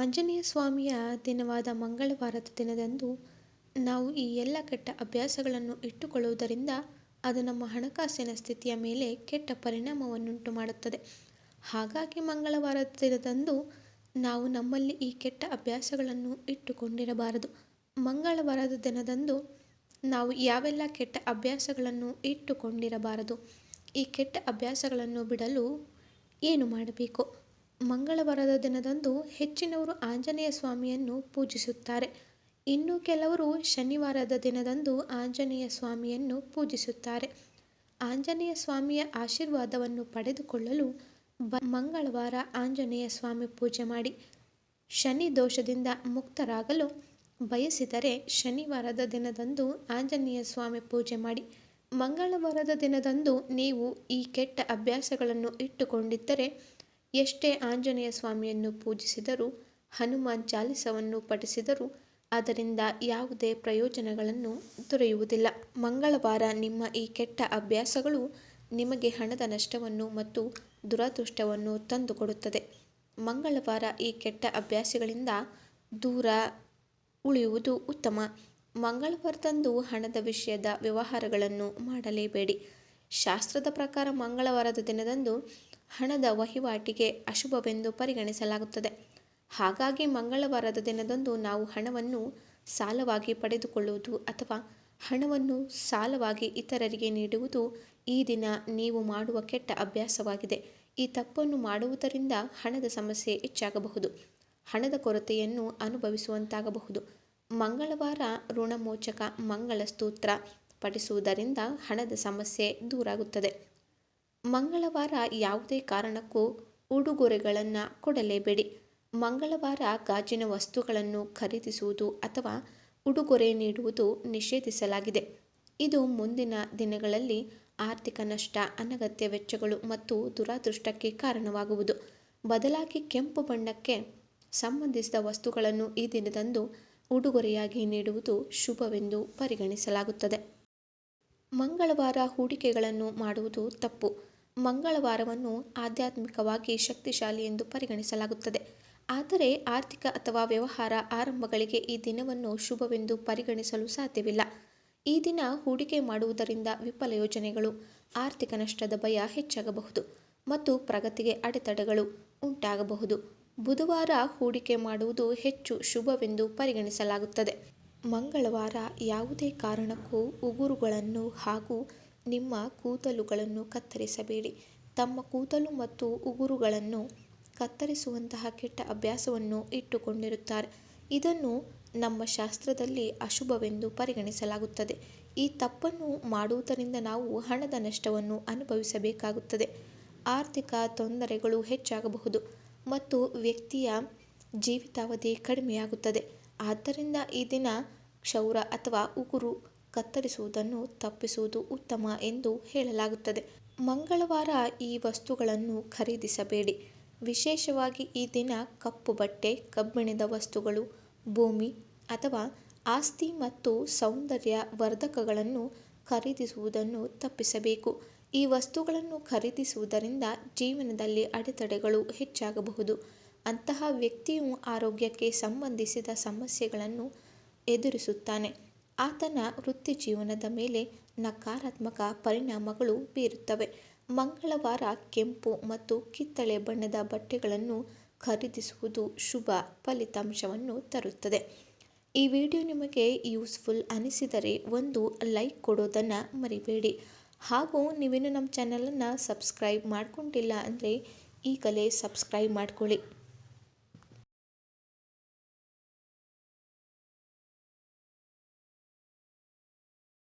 ಆಂಜನೇಯ ಸ್ವಾಮಿಯ ದಿನವಾದ ಮಂಗಳವಾರದ ದಿನದಂದು ನಾವು ಈ ಎಲ್ಲ ಕೆಟ್ಟ ಅಭ್ಯಾಸಗಳನ್ನು ಇಟ್ಟುಕೊಳ್ಳುವುದರಿಂದ ಅದು ನಮ್ಮ ಹಣಕಾಸಿನ ಸ್ಥಿತಿಯ ಮೇಲೆ ಕೆಟ್ಟ ಪರಿಣಾಮವನ್ನುಂಟು ಮಾಡುತ್ತದೆ. ಹಾಗಾಗಿ ಮಂಗಳವಾರದ ದಿನದಂದು ನಾವು ನಮ್ಮಲ್ಲಿ ಈ ಕೆಟ್ಟ ಅಭ್ಯಾಸಗಳನ್ನು ಇಟ್ಟುಕೊಂಡಿರಬಾರದು. ಮಂಗಳವಾರದ ದಿನದಂದು ನಾವು ಯಾವೆಲ್ಲ ಕೆಟ್ಟ ಅಭ್ಯಾಸಗಳನ್ನು ಇಟ್ಟುಕೊಂಡಿರಬಾರದು, ಈ ಕೆಟ್ಟ ಅಭ್ಯಾಸಗಳನ್ನು ಬಿಡಲು ಏನು ಮಾಡಬೇಕು? ಮಂಗಳವಾರದ ದಿನದಂದು ಹೆಚ್ಚಿನವರು ಆಂಜನೇಯ ಸ್ವಾಮಿಯನ್ನು ಪೂಜಿಸುತ್ತಾರೆ. ಇನ್ನು ಕೆಲವರು ಶನಿವಾರದ ದಿನದಂದು ಆಂಜನೇಯ ಸ್ವಾಮಿಯನ್ನು ಪೂಜಿಸುತ್ತಾರೆ. ಆಂಜನೇಯ ಸ್ವಾಮಿಯ ಆಶೀರ್ವಾದವನ್ನು ಪಡೆದುಕೊಳ್ಳಲು ಮಂಗಳವಾರ ಆಂಜನೇಯ ಸ್ವಾಮಿ ಪೂಜೆ ಮಾಡಿ. ಶನಿ ದೋಷದಿಂದ ಮುಕ್ತರಾಗಲು ಬಯಸಿದರೆ ಶನಿವಾರದ ದಿನದಂದು ಆಂಜನೇಯ ಸ್ವಾಮಿ ಪೂಜೆ ಮಾಡಿ. ಮಂಗಳವಾರದ ದಿನದಂದು ನೀವು ಈ ಕೆಟ್ಟ ಅಭ್ಯಾಸಗಳನ್ನು ಇಟ್ಟುಕೊಂಡಿದ್ದರೆ ಎಷ್ಟೇ ಆಂಜನೇಯ ಸ್ವಾಮಿಯನ್ನು ಪೂಜಿಸಿದರೂ, ಹನುಮಾನ್ ಚಾಲಿಸವನ್ನು ಪಠಿಸಿದರೂ ಅದರಿಂದ ಯಾವುದೇ ಪ್ರಯೋಜನಗಳನ್ನು ದೊರೆಯುವುದಿಲ್ಲ. ಮಂಗಳವಾರ ನಿಮ್ಮ ಈ ಕೆಟ್ಟ ಅಭ್ಯಾಸಗಳು ನಿಮಗೆ ಹಣದ ನಷ್ಟವನ್ನು ಮತ್ತು ದುರದೃಷ್ಟವನ್ನು ತಂದುಕೊಡುತ್ತದೆ. ಮಂಗಳವಾರ ಈ ಕೆಟ್ಟ ಅಭ್ಯಾಸಗಳಿಂದ ದೂರ ಉಳಿಯುವುದು ಉತ್ತಮ. ಮಂಗಳವಾರದಂದು ಹಣದ ವಿಷಯದ ವ್ಯವಹಾರಗಳನ್ನು ಮಾಡಲೇಬೇಡಿ. ಶಾಸ್ತ್ರದ ಪ್ರಕಾರ ಮಂಗಳವಾರದ ದಿನದಂದು ಹಣದ ವಹಿವಾಟಿಗೆ ಅಶುಭವೆಂದು ಪರಿಗಣಿಸಲಾಗುತ್ತದೆ. ಹಾಗಾಗಿ ಮಂಗಳವಾರದ ದಿನದಂದು ನಾವು ಹಣವನ್ನು ಸಾಲವಾಗಿ ಪಡೆದುಕೊಳ್ಳುವುದು ಅಥವಾ ಹಣವನ್ನು ಸಾಲವಾಗಿ ಇತರರಿಗೆ ನೀಡುವುದು ಈ ದಿನ ನೀವು ಮಾಡುವ ಕೆಟ್ಟ ಅಭ್ಯಾಸವಾಗಿದೆ. ಈ ತಪ್ಪನ್ನು ಮಾಡುವುದರಿಂದ ಹಣದ ಸಮಸ್ಯೆ ಹೆಚ್ಚಾಗಬಹುದು, ಹಣದ ಕೊರತೆಯನ್ನು ಅನುಭವಿಸುವಂತಾಗಬಹುದು. ಮಂಗಳವಾರ ಋಣಮೋಚಕ ಮಂಗಳ ಸ್ತೋತ್ರ ಪಠಿಸುವುದರಿಂದ ಹಣದ ಸಮಸ್ಯೆ ದೂರಾಗುತ್ತದೆ. ಮಂಗಳವಾರ ಯಾವುದೇ ಕಾರಣಕ್ಕೂ ಉಡುಗೊರೆಗಳನ್ನು ಕೊಡಲೇಬೇಡಿ. ಮಂಗಳವಾರ ಗಾಜಿನ ವಸ್ತುಗಳನ್ನು ಖರೀದಿಸುವುದು ಅಥವಾ ಉಡುಗೊರೆ ನೀಡುವುದು ನಿಷೇಧಿಸಲಾಗಿದೆ. ಇದು ಮುಂದಿನ ದಿನಗಳಲ್ಲಿ ಆರ್ಥಿಕ ನಷ್ಟ, ಅನಗತ್ಯ ವೆಚ್ಚಗಳು ಮತ್ತು ದುರದೃಷ್ಟಕ್ಕೆ ಕಾರಣವಾಗುವುದು. ಬದಲಾಗಿ ಕೆಂಪು ಬಣ್ಣಕ್ಕೆ ಸಂಬಂಧಿಸಿದ ವಸ್ತುಗಳನ್ನು ಈ ದಿನದಂದು ಉಡುಗೊರೆಯಾಗಿ ನೀಡುವುದು ಶುಭವೆಂದು ಪರಿಗಣಿಸಲಾಗುತ್ತದೆ. ಮಂಗಳವಾರ ಹೂಡಿಕೆಗಳನ್ನು ಮಾಡುವುದು ತಪ್ಪು. ಮಂಗಳವಾರವನ್ನು ಆಧ್ಯಾತ್ಮಿಕವಾಗಿ ಶಕ್ತಿಶಾಲಿ ಎಂದು ಪರಿಗಣಿಸಲಾಗುತ್ತದೆ. ಆದರೆ ಆರ್ಥಿಕ ಅಥವಾ ವ್ಯವಹಾರ ಆರಂಭಗಳಿಗೆ ಈ ದಿನವನ್ನು ಶುಭವೆಂದು ಪರಿಗಣಿಸಲು ಸಾಧ್ಯವಿಲ್ಲ. ಈ ದಿನ ಹೂಡಿಕೆ ಮಾಡುವುದರಿಂದ ವಿಫಲ ಯೋಜನೆಗಳು, ಆರ್ಥಿಕ ನಷ್ಟದ ಭಯ ಹೆಚ್ಚಾಗಬಹುದು ಮತ್ತು ಪ್ರಗತಿಗೆ ಅಡೆತಡೆಗಳು ಉಂಟಾಗಬಹುದು. ಬುಧವಾರ ಹೂಡಿಕೆ ಮಾಡುವುದು ಹೆಚ್ಚು ಶುಭವೆಂದು ಪರಿಗಣಿಸಲಾಗುತ್ತದೆ. ಮಂಗಳವಾರ ಯಾವುದೇ ಕಾರಣಕ್ಕೂ ಉಗುರುಗಳನ್ನು ಹಾಗೂ ನಿಮ್ಮ ಕೂದಲುಗಳನ್ನು ಕತ್ತರಿಸಬೇಡಿ. ತಮ್ಮ ಕೂದಲು ಮತ್ತು ಉಗುರುಗಳನ್ನು ಕತ್ತರಿಸುವಂತಹ ಕೆಟ್ಟ ಅಭ್ಯಾಸವನ್ನು ಇಟ್ಟುಕೊಂಡಿರುತ್ತಾರೆ. ಇದನ್ನು ನಮ್ಮ ಶಾಸ್ತ್ರದಲ್ಲಿ ಅಶುಭವೆಂದು ಪರಿಗಣಿಸಲಾಗುತ್ತದೆ. ಈ ತಪ್ಪನ್ನು ಮಾಡುವುದರಿಂದ ನಾವು ಹಣದ ನಷ್ಟವನ್ನು ಅನುಭವಿಸಬೇಕಾಗುತ್ತದೆ, ಆರ್ಥಿಕ ತೊಂದರೆಗಳು ಹೆಚ್ಚಾಗಬಹುದು ಮತ್ತು ವ್ಯಕ್ತಿಯ ಜೀವಿತಾವಧಿ ಕಡಿಮೆಯಾಗುತ್ತದೆ. ಆದ್ದರಿಂದ ಈ ದಿನ ಕ್ಷೌರ ಅಥವಾ ಉಗುರು ಕತ್ತರಿಸುವುದನ್ನು ತಪ್ಪಿಸುವುದು ಉತ್ತಮ ಎಂದು ಹೇಳಲಾಗುತ್ತದೆ. ಮಂಗಳವಾರ ಈ ವಸ್ತುಗಳನ್ನು ಖರೀದಿಸಬೇಡಿ. ವಿಶೇಷವಾಗಿ ಈ ದಿನ ಕಪ್ಪು ಬಟ್ಟೆ, ಕಬ್ಬಿಣದ ವಸ್ತುಗಳು, ಭೂಮಿ ಅಥವಾ ಆಸ್ತಿ ಮತ್ತು ಸೌಂದರ್ಯ ವರ್ಧಕಗಳನ್ನು ಖರೀದಿಸುವುದನ್ನು ತಪ್ಪಿಸಬೇಕು. ಈ ವಸ್ತುಗಳನ್ನು ಖರೀದಿಸುವುದರಿಂದ ಜೀವನದಲ್ಲಿ ಅಡೆತಡೆಗಳು ಹೆಚ್ಚಾಗಬಹುದು. ಅಂತಹ ವ್ಯಕ್ತಿಯು ಆರೋಗ್ಯಕ್ಕೆ ಸಂಬಂಧಿಸಿದ ಸಮಸ್ಯೆಗಳನ್ನು ಎದುರಿಸುತ್ತಾನೆ. ಆತನ ವೃತ್ತಿಜೀವನದ ಮೇಲೆ ನಕಾರಾತ್ಮಕ ಪರಿಣಾಮಗಳು ಬೀರುತ್ತವೆ. ಮಂಗಳವಾರ ಕೆಂಪು ಮತ್ತು ಕಿತ್ತಳೆ ಬಣ್ಣದ ಬಟ್ಟೆಗಳನ್ನು ಖರೀದಿಸುವುದು ಶುಭ ಫಲಿತಾಂಶವನ್ನು ತರುತ್ತದೆ. ಈ ವಿಡಿಯೋ ನಿಮಗೆ ಯೂಸ್ಫುಲ್ ಅನಿಸಿದರೆ ಒಂದು ಲೈಕ್ ಕೊಡೋದನ್ನು ಮರಿಬೇಡಿ. ಹಾಗೂ ನೀವಿನ್ನು ನಮ್ಮ ಚಾನಲನ್ನು ಸಬ್ಸ್ಕ್ರೈಬ್ ಮಾಡ್ಕೊಂಡಿಲ್ಲ ಅಂದರೆ ಈಗಲೇ ಸಬ್ಸ್ಕ್ರೈಬ್ ಮಾಡ್ಕೊಳ್ಳಿ.